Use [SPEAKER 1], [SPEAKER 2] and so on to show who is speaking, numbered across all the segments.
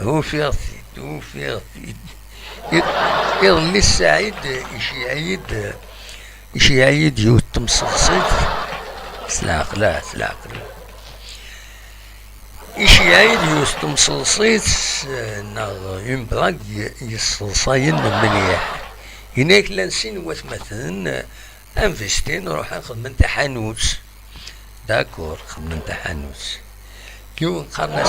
[SPEAKER 1] وفيغ يظل السعيد إشي عيد يوت مصلصيت سلاق إشي عيد يوت مصلصيت ناغ ينبلاك يصلصاين مليح هناك لانسين مثلا انفستي نروح نخدم انت حانوت داكور خدم انت حانوت كيو قرنا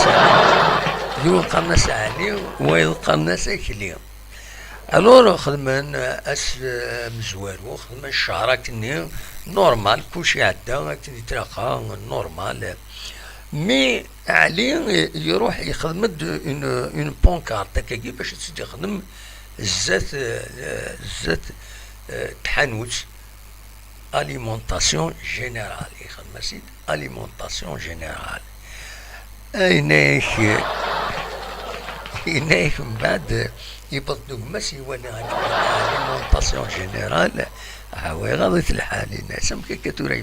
[SPEAKER 1] ساعني ويلقى الناس اكلي الور خدمن اس مزوار وخدمن الشهر كني نورمال كلشي عدا كني تلاقى نورمال مي علي يروح يخدم اون بونكارت هكاكي باش يخدم الزات تحانوت اليمونطاسيون جينيرال يخدم سيد اليمونطاسيون جينيرال هناك من بعد يبطلوا ماشي وانا اليمونطاسيون جينيرال هاوي غلط الحال الناس كتورا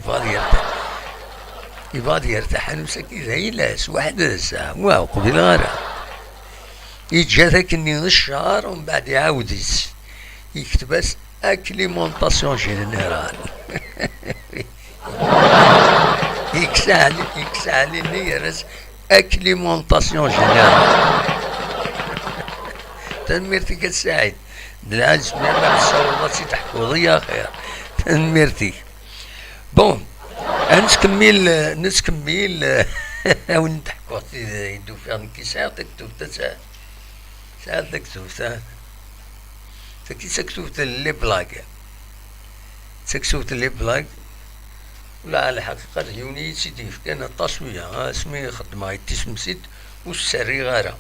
[SPEAKER 1] يبغى يرتاح نمسك زي لاس واحد ساعة واو قبل غارة يجي ذاك النص الشهر ومن بعد يعاود يكتب بس اكليمونطاسيون جينيرال يكسالي نيرس اكليمونطاسيون جينيرال تنميرتي كتساعد بالعكس ما تصوراتي تحفظية خير تنميرتي بون نتكمل او نضحكو يدو فيها كي ساعتك تكتب ساعتك تكتب كي سكتوت اللي بلاك سكتوت اللي بلاك ولا على الحقيقة يوني سيدي كان التصوية اسمي خدمة يتسمسيد والسري غارة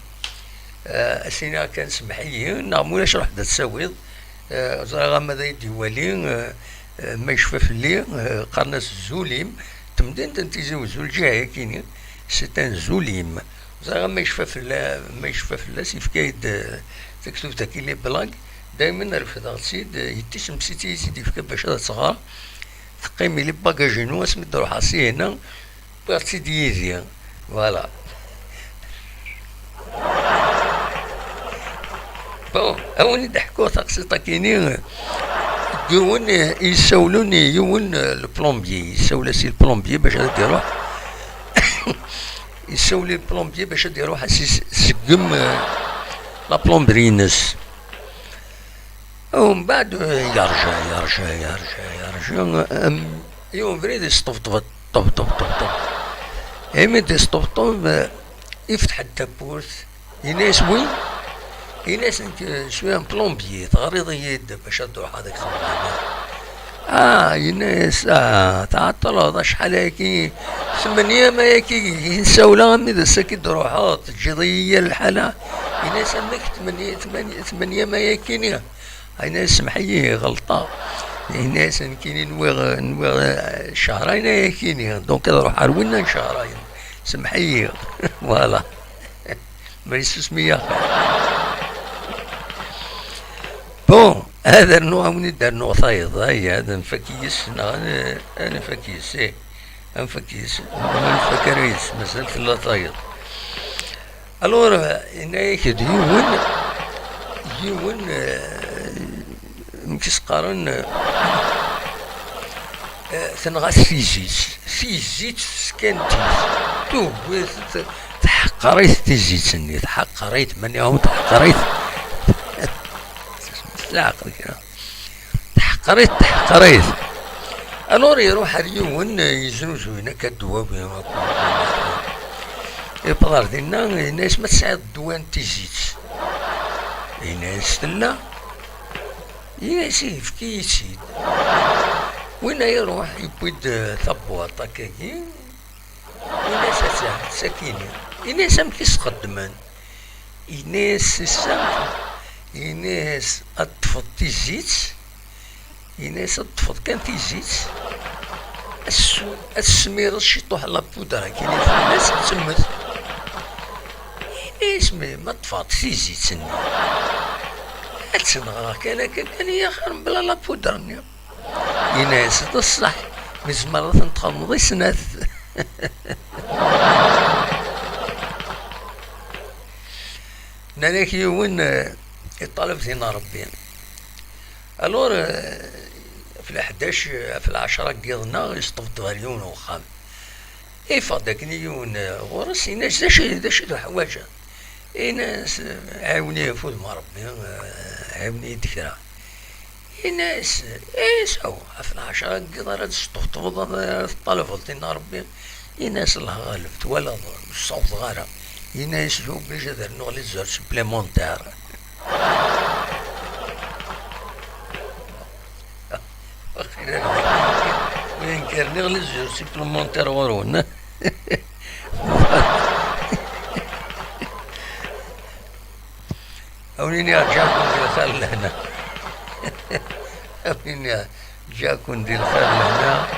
[SPEAKER 1] اسينا كان سمحيه نعمولاش روح تسويض زرا ماذا يدي ولي ما يشفف لي قرناس الزوليم تمدين تنتيزو زول جاي كيني ستان زوليم زرا ما يشفف لا سيف كايد تكتب تاكيلي بلاك دايما رفض سيد يتسم سيتي سيدي فكا باش صغار تقيمي لي باكاجينو اسمي تروح عصي هنا بغات ديزي فوالا بون اوني ضحكو تقسيطه كيني يون يسولوني يون البلومبيي يسول سي البلومبيي باش غادي يروح يسول البلومبيي باش غادي يروح سقم لا بلومبرينس ومن بعد يرجع يوم فريد يستفطف طب ايمي يستفطف يفتح الدبوس يناس وين يناس شويه بلومبيي تغريض يد باش تروح هذاك يناس تعطل هذا شحال هاكي 8 ما هاكي ينساولا مي ساكت روحات تجي الحالة يناس عندك 8 ما هاكي يناس سمحيه غلطة يناس كاينين نويغ شهرين هاكي دونك نروح عرونا شهرين سمحيه فوالا ما يسمي بون هذا النوع من النوع ثايض هذا نفكيس انا فكيس انفكيس نفكريس مسألة لا ثايض الور هناك يون مكيس قارن تنغاس في زيت سكنتي تو تحقريت تيزيتني تحقريت من يوم تحقريت تحقريت الور يروح اليوم يزنوزو هناك الدواء يبقى دينا الناس ما تساعد الدوان تيزيت الناس لا يناس يفكيسيد وين يروح يبيد ثبوط هكاكي الناس ساكينين الناس مكيس خدمان الناس اطفط تيزيت الناس اطفط كان تيزيت السمير الشيطوح لا بودرة كاينين في الناس تسمت الناس ما طفات تيزيت سني تسنغرا كان ياخر بلا لا بودرة الناس الصح مزمرة تنتخمضي سنات ناناك يوين يطالب فينا ربي. الور في الحداش في العشرة قيضنا يصطفط غاليون وخام. فداك يوين غورس يناش داش ذو حواجه. ناس عاوني فوز مع ربي، عاوني دكرا. ناس سوا في العشرة قيض راه تطفطف الطلب فلتينا ربي. ناس الله غالبت ولا الصوت غارة. ناس جو بليش هذا نغلي زور سبليمونتير. وين كان نغلي زور سبليمونتير غورون. أونيني جاكم ديال الخير لهنا. أونيني جاكم ديال الخير لهنا.